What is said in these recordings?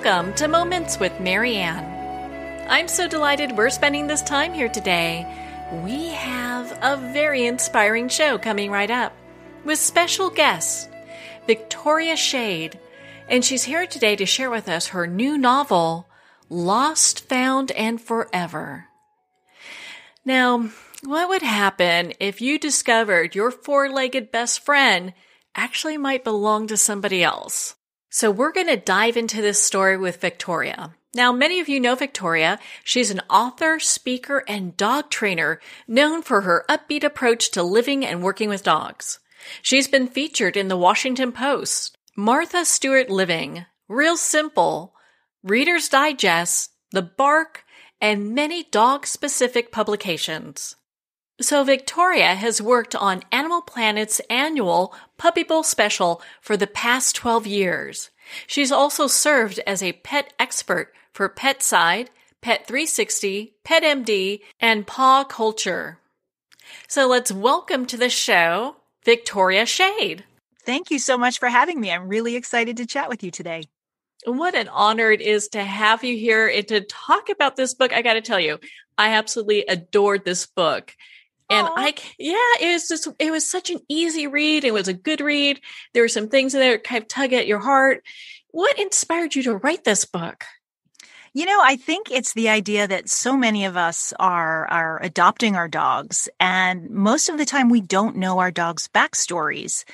Welcome to Moments with Marianne. I'm so delighted we're spending this time here today. We have a very inspiring show coming right up with special guest, Victoria Schade, and she's here today to share with us her new novel, Lost, Found, and Forever. Now, what would happen if you discovered your four-legged best friend actually might belong to somebody else? So we're going to dive into this story with Victoria. Now, many of you know Victoria. She's an author, speaker, and dog trainer known for her upbeat approach to living and working with dogs. She's been featured in the Washington Post, Martha Stewart Living, Real Simple, Reader's Digest, The Bark, and many dog-specific publications. So Victoria has worked on Animal Planet's annual Puppy Bowl special for the past 12 years. She's also served as a pet expert for PetSide, Pet 360, Pet MD, and Paw Culture. So let's welcome to the show, Victoria Schade. Thank you so much for having me. I'm really excited to chat with you today. What an honor it is to have you here and to talk about this book. I got to tell you, I absolutely adored this book. And it was such an easy read. It was a good read. There were some things in there that kind of tug at your heart. What inspired you to write this book? You know, I think it's the idea that so many of us are adopting our dogs, and most of the time we don't know our dogs' backstories.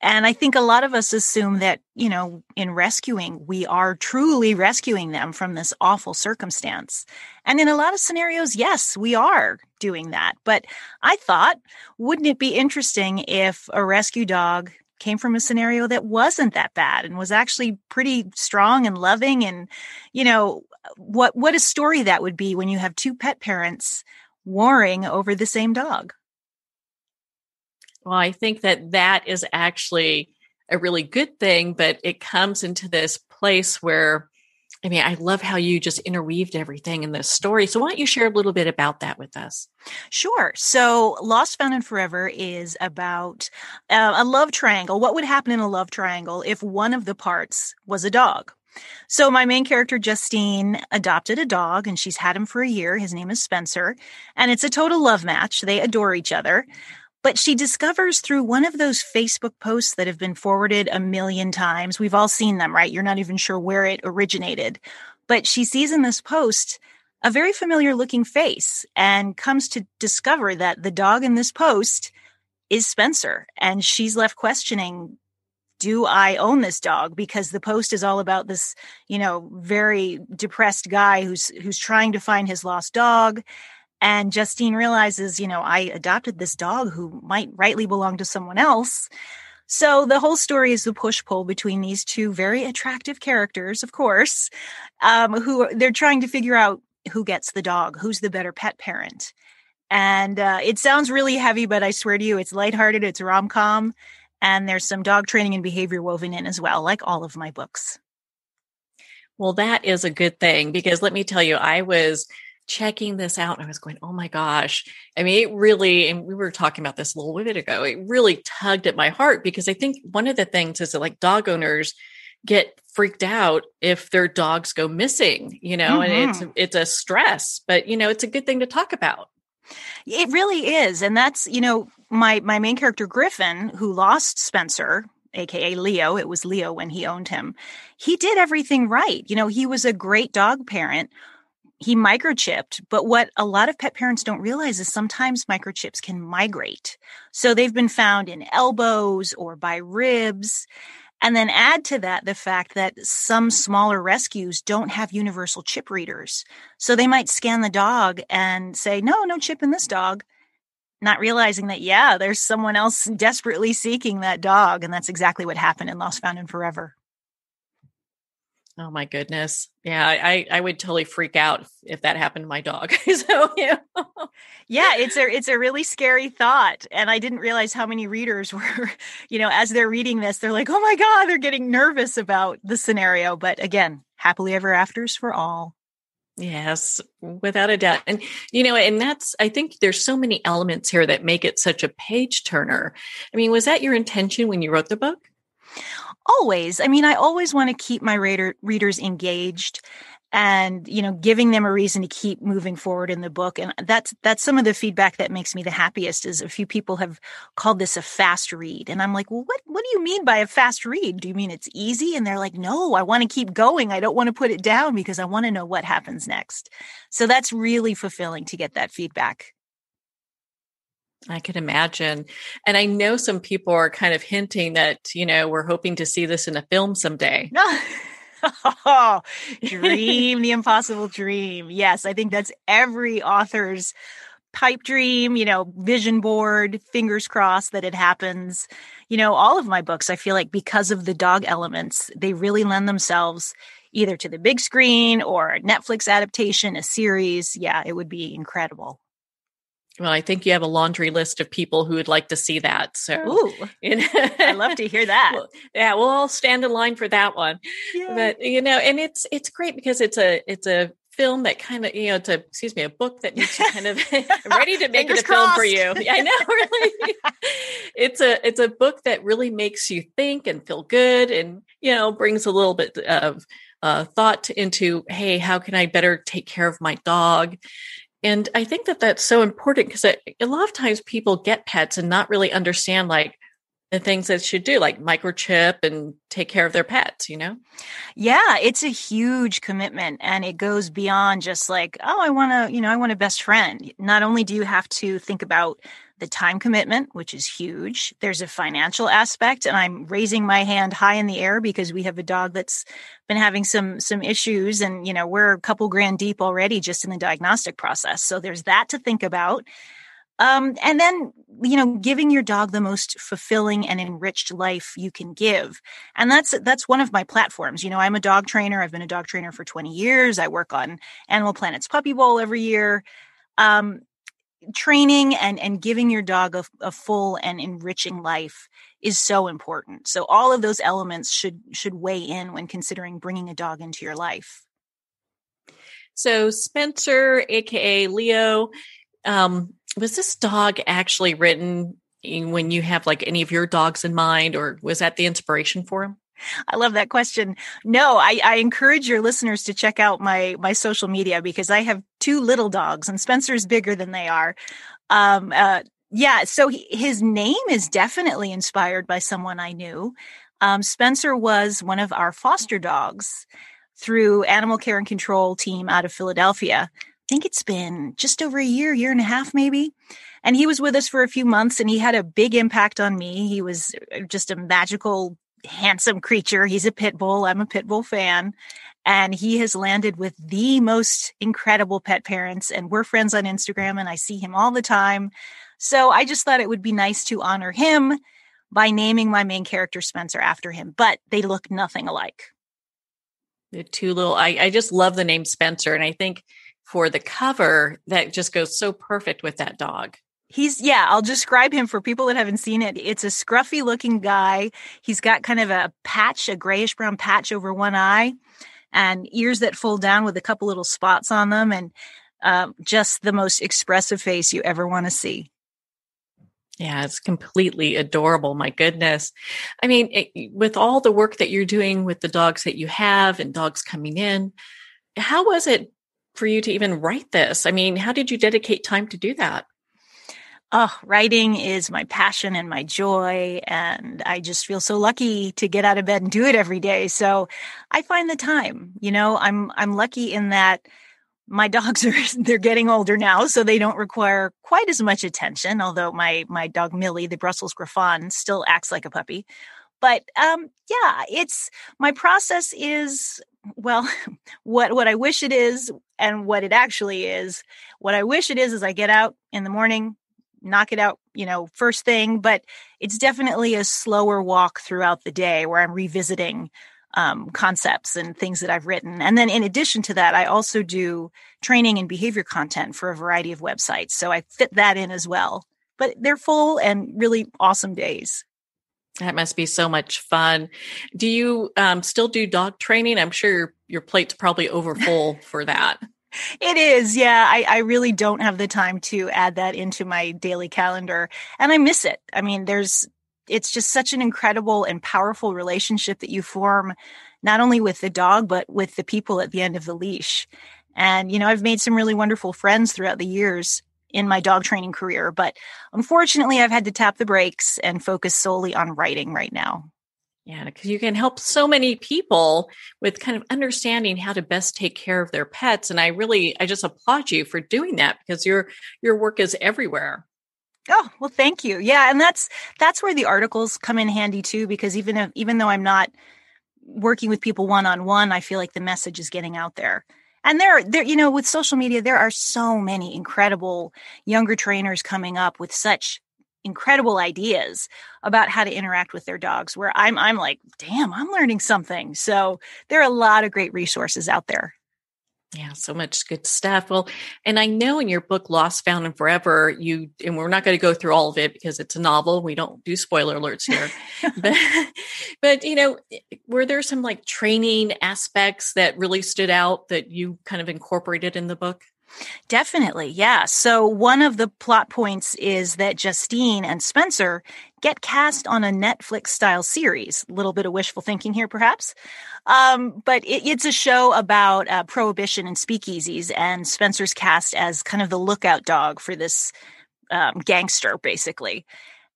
And I think a lot of us assume that, you know, in rescuing, we are truly rescuing them from this awful circumstance. And in a lot of scenarios, yes, we are doing that. But I thought, wouldn't it be interesting if a rescue dog came from a scenario that wasn't that bad and was actually pretty strong and loving? And, you know, what a story that would be when you have two pet parents warring over the same dog. Well, I think that is actually a really good thing, but it comes into this place where, I mean, I love how you just interweaved everything in this story. So why don't you share a little bit about that with us? Sure. So Lost, Found, and Forever is about a love triangle. What would happen in a love triangle if one of the parts was a dog? So my main character, Justine, adopted a dog, and she's had him for a year. His name is Spencer, and it's a total love match. They adore each other. But she discovers through one of those Facebook posts that have been forwarded a million times. We've all seen them, right? You're not even sure where it originated. But she sees in this post a very familiar looking face and comes to discover that the dog in this post is Spencer. And she's left questioning, do I own this dog? Because the post is all about this, you know, very depressed guy who's trying to find his lost dog. And Justine realizes, you know, I adopted this dog who might rightly belong to someone else. So the whole story is the push-pull between these two very attractive characters, of course, who they're trying to figure out who gets the dog, who's the better pet parent. And it sounds really heavy, but I swear to you, it's lighthearted, it's rom-com, and there's some dog training and behavior woven in as well, like all of my books. Well, that is a good thing, because let me tell you, I was checking this out and I was going, oh my gosh. I mean, it really, and we were talking about this a little bit ago, it really tugged at my heart, because I think one of the things is that, like, dog owners get freaked out if their dogs go missing, you know, and it's a stress, but, you know, it's a good thing to talk about. It really is. And that's, you know, my main character, Griffin, who lost Spencer, AKA Leo. It was Leo when he owned him. He did everything right. You know, he was a great dog parent. He microchipped, but what a lot of pet parents don't realize is sometimes microchips can migrate. So they've been found in elbows or by ribs. And then add to that the fact that some smaller rescues don't have universal chip readers. So they might scan the dog and say, no chip in this dog, not realizing that, yeah, there's someone else desperately seeking that dog. And that's exactly what happened in Lost, Found, and Forever. Oh my goodness. Yeah, I would totally freak out if that happened to my dog. So, yeah. Yeah, it's a really scary thought. And I didn't realize how many readers were, you know, as they're reading this, they're like, oh my God, they're getting nervous about the scenario. But again, happily ever afters for all. Yes, without a doubt. And, you know, and I think there's so many elements here that make it such a page turner. I mean, was that your intention when you wrote the book? Always. I mean, I always want to keep my readers engaged and, giving them a reason to keep moving forward in the book. And that's some of the feedback that makes me the happiest is a few people have called this a fast read. And I'm like, well, what do you mean by a fast read? Do you mean it's easy? And they're like, no, I want to keep going. I don't want to put it down because I want to know what happens next. So that's really fulfilling to get that feedback. I can imagine. And I know some people are kind of hinting that, we're hoping to see this in a film someday. Oh, dream the impossible dream. Yes, I think that's every author's pipe dream, vision board, fingers crossed that it happens. All of my books, I feel like because of the dog elements, they really lend themselves either to the big screen or a Netflix adaptation, a series. Yeah, it would be incredible. Well, I think you have a laundry list of people who would like to see that. So, I love to hear that. We'll all stand in line for that one. Yeah. But and it's great because it's a film that kind of it's a book that makes you kind of ready to make it a film for you. I know, really. It's a book that really makes you think and feel good, and brings a little bit of thought into, hey, how can I better take care of my dog? And I think that that's so important because a lot of times people get pets and not really understand like the things that should do, like microchip and take care of their pets, Yeah, it's a huge commitment and it goes beyond just like, oh, I want a best friend. Not only do you have to think about the time commitment, which is huge, there's a financial aspect, and I'm raising my hand high in the air because we have a dog that's been having some issues, and we're a couple grand deep already just in the diagnostic process. So there's that to think about. And then, giving your dog the most fulfilling and enriched life you can give. And that's one of my platforms. I'm a dog trainer. I've been a dog trainer for 20 years. I work on Animal Planet's Puppy Bowl every year. Training and giving your dog a full and enriching life is so important. So all of those elements should weigh in when considering bringing a dog into your life. So Spencer, aka Leo, was this dog actually written when you have like any of your dogs in mind, or was that the inspiration for him? I love that question. No, I encourage your listeners to check out my social media because I have two little dogs and Spencer's bigger than they are. So his name is definitely inspired by someone I knew. Spencer was one of our foster dogs through Animal Care and Control team out of Philadelphia. I think it's been just over a year and a half, maybe. And he was with us for a few months and he had a big impact on me. He was just a magical, handsome creature. He's a pit bull. I'm a pit bull fan. And he has landed with the most incredible pet parents. And we're friends on Instagram and I see him all the time. So I just thought it would be nice to honor him by naming my main character Spencer after him. But they look nothing alike. The two little, I just love the name Spencer. And I think for the cover, that just goes so perfect with that dog. I'll describe him for people that haven't seen it. It's a scruffy looking guy. He's got kind of a grayish brown patch over one eye and ears that fold down with a couple little spots on them. And just the most expressive face you ever want to see. Yeah, it's completely adorable. My goodness. I mean, with all the work that you're doing with the dogs that you have and dogs coming in, how was it for you to even write this? I mean, how did you dedicate time to do that? Oh, writing is my passion and my joy. And I just feel so lucky to get out of bed and do it every day. So I find the time, I'm lucky in that my dogs they're getting older now, so they don't require quite as much attention. Although my dog Millie, the Brussels Griffon, still acts like a puppy. But it's my process is, well, what I wish it is and what it actually is. What I wish it is I get out in the morning, knock it out, first thing, but it's definitely a slower walk throughout the day where I'm revisiting concepts and things that I've written. And then in addition to that, I also do training and behavior content for a variety of websites. So I fit that in as well, but they're full and really awesome days. That must be so much fun. Do you still do dog training? I'm sure your plate's probably overfull for that. It is. Yeah. I really don't have the time to add that into my daily calendar and I miss it. I mean, there's it's just such an incredible and powerful relationship that you form, not only with the dog, but with the people at the end of the leash. And, I've made some really wonderful friends throughout the years in my dog training career, but unfortunately I've had to tap the brakes and focus solely on writing right now. Yeah, because you can help so many people with kind of understanding how to best take care of their pets. And I just applaud you for doing that because your work is everywhere. Oh, well, thank you. Yeah. And that's where the articles come in handy too, because even though I'm not working with people one-on-one, I feel like the message is getting out there. And there, with social media, there are so many incredible younger trainers coming up with such incredible ideas about how to interact with their dogs, where I'm like, damn, I'm learning something. So there are a lot of great resources out there. Yeah, so much good stuff. Well, and I know in your book, Lost, Found, and Forever, and we're not going to go through all of it because it's a novel. We don't do spoiler alerts here. but, were there some like training aspects that really stood out that you kind of incorporated in the book? Definitely. Yeah. So one of the plot points is that Justine and Spencer get cast on a Netflix style series. A little bit of wishful thinking here, perhaps. But it's a show about prohibition and speakeasies, and Spencer's cast as kind of the lookout dog for this gangster, basically.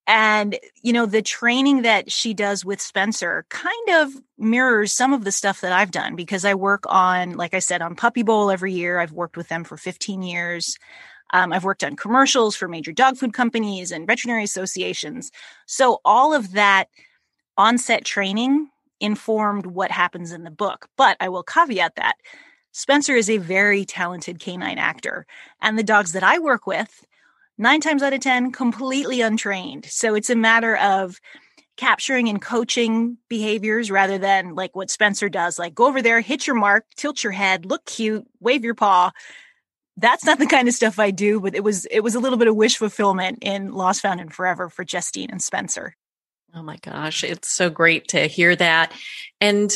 And, the training that she does with Spencer kind of mirrors some of the stuff that I've done, because I work on, like I said, on Puppy Bowl every year. I've worked with them for 15 years. I've worked on commercials for major dog food companies and veterinary associations. So all of that on-set training informed what happens in the book. But I will caveat that Spencer is a very talented canine actor, and the dogs that I work with, 9 times out of 10, completely untrained. So it's a matter of capturing and coaching behaviors rather than like what Spencer does, like go over there, hit your mark, tilt your head, look cute, wave your paw. That's not the kind of stuff I do, but it was a little bit of wish fulfillment in Lost, Found, and Forever for Justine and Spencer. Oh my gosh, it's so great to hear that. And,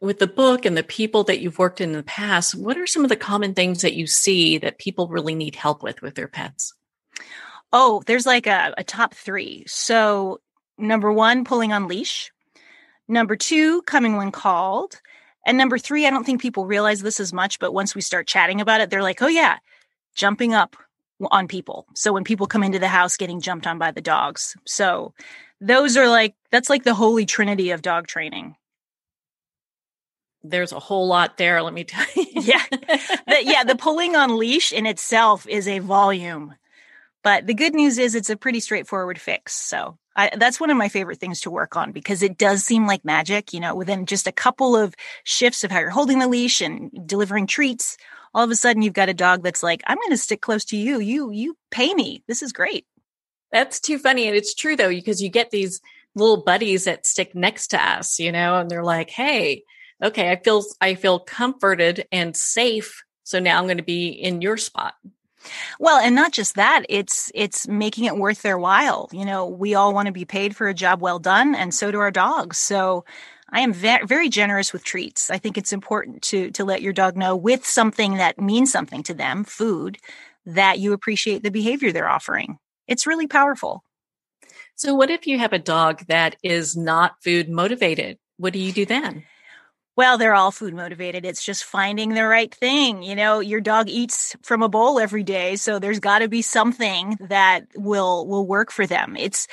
with the book and the people that you've worked in the past, what are some of the common things that you see that people really need help with their pets? Oh, there's like a top 3. So number 1, pulling on leash. Number 2, coming when called. And number 3, I don't think people realize this as much, but once we start chatting about it, they're like, oh yeah, jumping up on people. So when people come into the house, getting jumped on by the dogs. So that's like the holy trinity of dog training. There's a whole lot there, let me tell you. The pulling on leash in itself is a volume. But the good news is it's a pretty straightforward fix. So that's one of my favorite things to work on, because it does seem like magic, within just a couple of shifts of how you're holding the leash and delivering treats. All of a sudden you've got a dog that's like, I'm going to stick close to you. You pay me. This is great. That's too funny. And it's true though, because you get these little buddies that stick next to us, and they're like, hey, okay, I feel comforted and safe. So now I'm going to be in your spot. Well, and not just that, it's making it worth their while. We all want to be paid for a job well done, and so do our dogs. So I am very generous with treats. I think it's important to let your dog know, with something that means something to them, food, that you appreciate the behavior they're offering. It's really powerful. So what if you have a dog that is not food motivated? What do you do then? Well, they're all food motivated. It's just finding the right thing. Your dog eats from a bowl every day, so there's got to be something that will work for them. If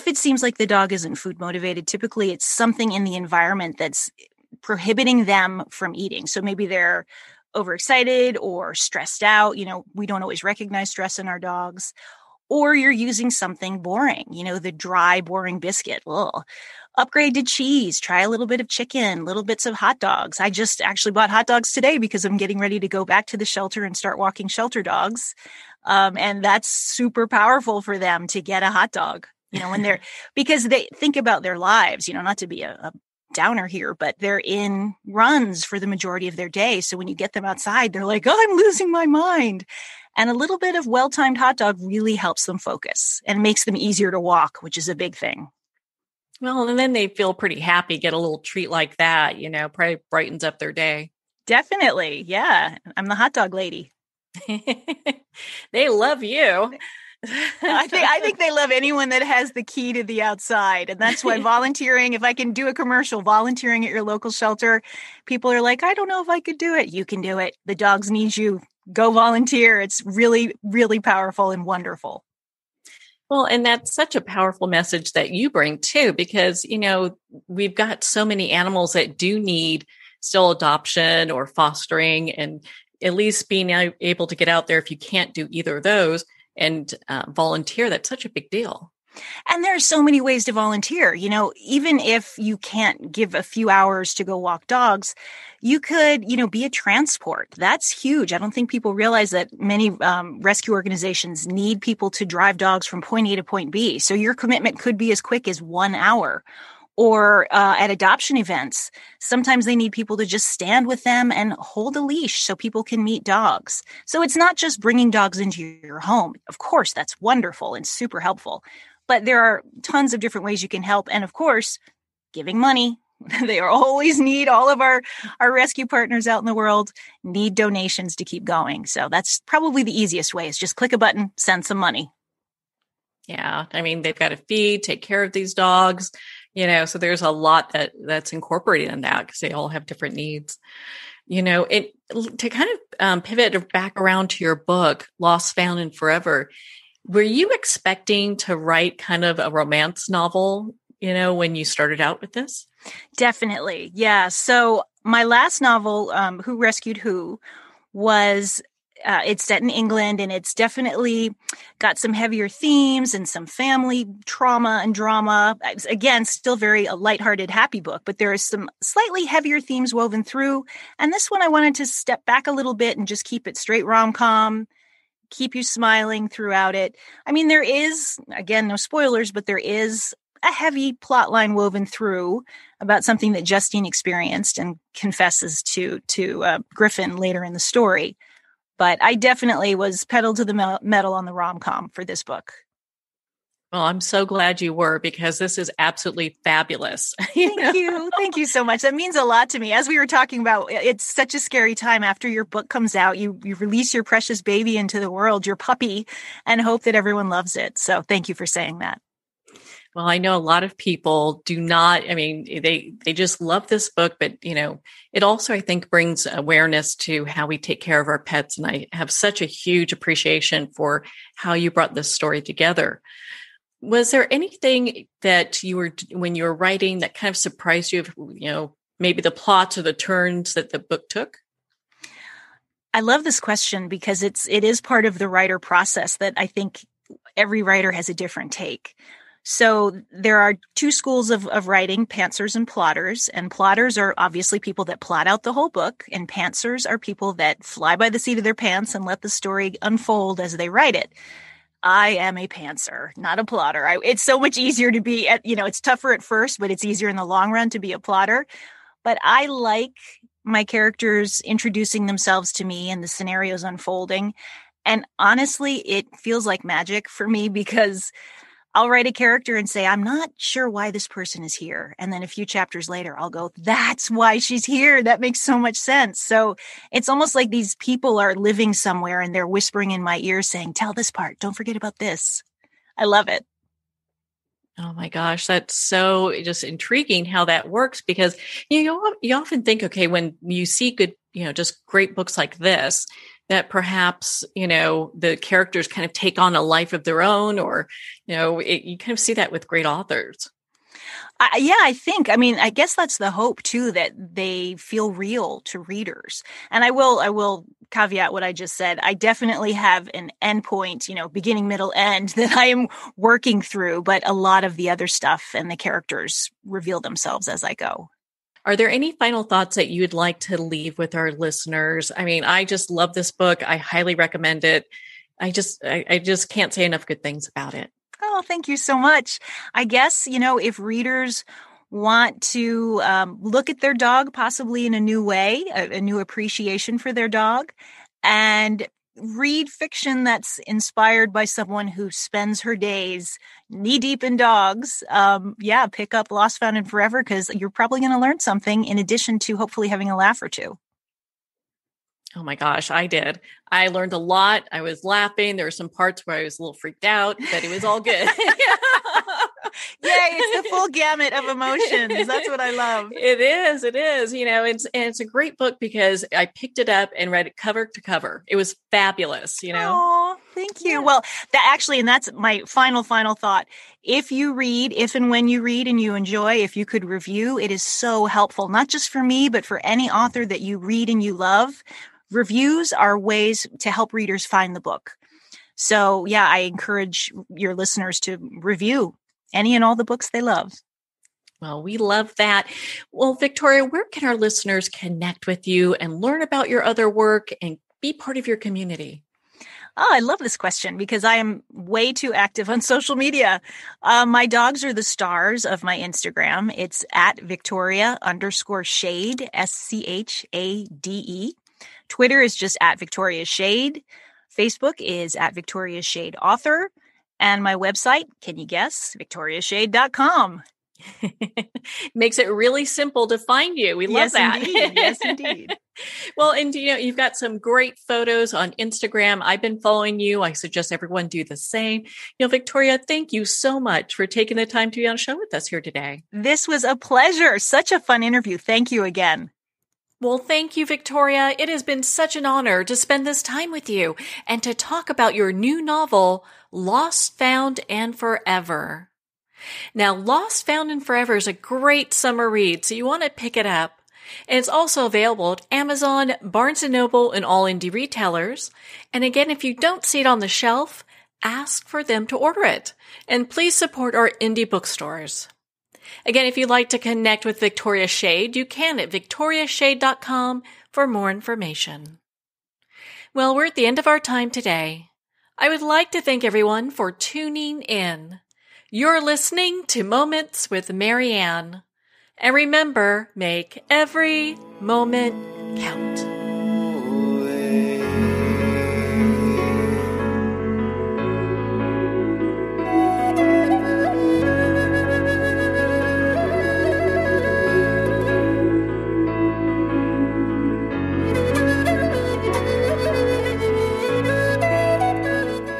it seems like the dog isn't food motivated, typically it's something in the environment that's prohibiting them from eating. So maybe they're overexcited or stressed out. We don't always recognize stress in our dogs. Or you're using something boring, the dry, boring biscuit. Ugh. Upgrade to cheese, try a little bit of chicken, little bits of hot dogs. I just actually bought hot dogs today because I'm getting ready to go back to the shelter and start walking shelter dogs. And that's super powerful for them to get a hot dog, because they think about their lives, not to be a downer here, but they're in runs for the majority of their day. So when you get them outside, they're like, oh, I'm losing my mind. And a little bit of well-timed hot dog really helps them focus and makes them easier to walk, which is a big thing. Well, and then they feel pretty happy, get a little treat like that, probably brightens up their day. Definitely. Yeah. I'm the hot dog lady. They love you. I think they love anyone that has the key to the outside. And that's why volunteering, if I can do a commercial, volunteering at your local shelter, people are like, I don't know if I could do it. You can do it. The dogs need you. Go volunteer. It's really, really powerful and wonderful. Well, and that's such a powerful message that you bring too, because, we've got so many animals that do need still adoption or fostering, and at least being able to get out there if you can't do either of those and volunteer. That's such a big deal. And there are so many ways to volunteer. Even if you can't give a few hours to go walk dogs, you could, be a transport. That's huge. I don't think people realize that many rescue organizations need people to drive dogs from point A to point B. So your commitment could be as quick as 1 hour. Or at adoption events, sometimes they need people to just stand with them and hold a leash so people can meet dogs. So it's not just bringing dogs into your home. Of course, that's wonderful and super helpful. But there are tons of different ways you can help. And of course, giving money. They always need, all of our rescue partners out in the world need donations to keep going. So that's probably the easiest way, is just click a button, send some money. Yeah. I mean, they've got to feed, take care of these dogs, so there's a lot that's incorporated in that because they all have different needs. To kind of pivot back around to your book, Lost, Found, and Forever, were you expecting to write kind of a romance novel, when you started out with this? Definitely. Yeah. So my last novel, Who Rescued Who, was it's set in England, and it's definitely got some heavier themes and some family trauma and drama. Again, still very a lighthearted, happy book, but there is some slightly heavier themes woven through. And this one, I wanted to step back a little bit and just keep it straight rom-com, keep you smiling throughout it. I mean, there is, again, no spoilers, but there is a heavy plot line woven through about something that Justine experienced and confesses to Griffin later in the story. But I definitely was pedal to the metal on the rom-com for this book. Well, I'm so glad you were, because this is absolutely fabulous. Thank you. Thank you so much. That means a lot to me. As we were talking about, it's such a scary time after your book comes out. You release your precious baby into the world, your puppy, and hope that everyone loves it. So thank you for saying that. Well, I know a lot of people do not, they just love this book, but, it also, I think, brings awareness to how we take care of our pets. And I have such a huge appreciation for how you brought this story together. Was there anything that when you were writing, that kind of surprised you, maybe the plots or the turns that the book took? I love this question because it is part of the writer process that I think every writer has a different take. So there are two schools of writing, pantsers and plotters. And plotters are obviously people that plot out the whole book. And pantsers are people that fly by the seat of their pants and let the story unfold as they write it. I am a pantser, not a plotter. It's so much easier to be it's tougher at first, but it's easier in the long run to be a plotter. But I like my characters introducing themselves to me and the scenarios unfolding. And honestly, it feels like magic for me, because I'll write a character and say, I'm not sure why this person is here. And then a few chapters later, I'll go, that's why she's here. That makes so much sense. So it's almost like these people are living somewhere and they're whispering in my ear saying, tell this part. Don't forget about this. I love it. Oh my gosh, that's so just intriguing how that works, because you often think, okay, when you see good, just great books like this, that perhaps, the characters kind of take on a life of their own, or, you kind of see that with great authors. I guess that's the hope too, that they feel real to readers. And I will caveat what I just said. I definitely have an endpoint, beginning, middle, end that I am working through, but a lot of the other stuff and the characters reveal themselves as I go. Are there any final thoughts that you'd like to leave with our listeners? I just love this book. I highly recommend it. I just can't say enough good things about it. Oh, thank you so much. I guess, if readers want to look at their dog possibly in a new way, a new appreciation for their dog, and read fiction that's inspired by someone who spends her days knee-deep in dogs, pick up Lost, Found, and Forever, because you're probably going to learn something in addition to hopefully having a laugh or two. Oh my gosh, I did. I learned a lot. I was laughing. There were some parts where I was a little freaked out, but it was all good. Yay, it's the full gamut of emotions. That's what I love. It is. It is. It's a great book because I picked it up and read it cover to cover. It was fabulous, Oh, thank you. Yeah. Well, and that's my final thought. If and when you read and you enjoy, if you could review, it is so helpful, not just for me, but for any author that you read and you love. Reviews are ways to help readers find the book. So yeah, I encourage your listeners to review any and all the books they love. Well, we love that. Well, Victoria, where can our listeners connect with you and learn about your other work and be part of your community? Oh, I love this question because I am way too active on social media. My dogs are the stars of my Instagram. It's at Victoria_Schade, Schade. Twitter is just at Victoria Schade. Facebook is at Victoria Schade Author. And my website, can you guess? victoriaschade.com. Makes it really simple to find you. We love that. Indeed. Yes, indeed. Well, and you've got some great photos on Instagram. I've been following you. I suggest everyone do the same. Victoria, thank you so much for taking the time to be on the show with us here today. This was a pleasure. Such a fun interview. Thank you again. Well, thank you, Victoria. It has been such an honor to spend this time with you and to talk about your new novel, Lost, Found, and Forever. Now, Lost, Found, and Forever is a great summer read, so you want to pick it up. And it's also available at Amazon, Barnes & Noble, and all indie retailers. And again, if you don't see it on the shelf, ask for them to order it. And please support our indie bookstores. Again, if you'd like to connect with Victoria Schade, you can at victoriaschade.com for more information. Well, we're at the end of our time today. I would like to thank everyone for tuning in. You're listening to Moments with Marianne. And remember, make every moment count.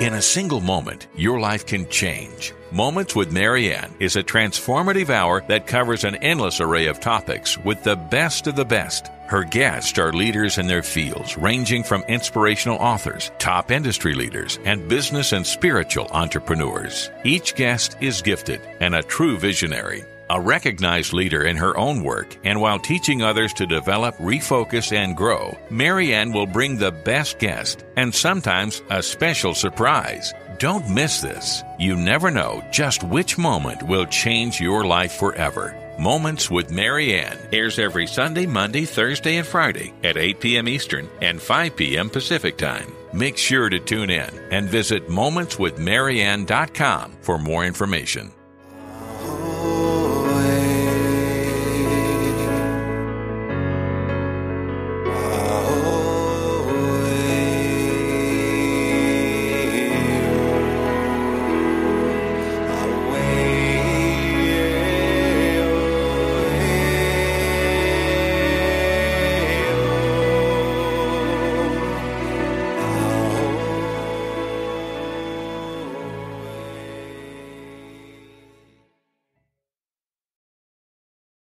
In a single moment, your life can change. Moments with Marianne is a transformative hour that covers an endless array of topics with the best of the best. Her guests are leaders in their fields, ranging from inspirational authors, top industry leaders, and business and spiritual entrepreneurs. Each guest is gifted and a true visionary. A recognized leader in her own work, and while teaching others to develop, refocus, and grow, Marianne will bring the best guest and sometimes a special surprise. Don't miss this. You never know just which moment will change your life forever. Moments with Marianne airs every Sunday, Monday, Thursday, and Friday at 8 p.m. Eastern and 5 p.m. Pacific Time. Make sure to tune in and visit momentswithmarianne.com for more information.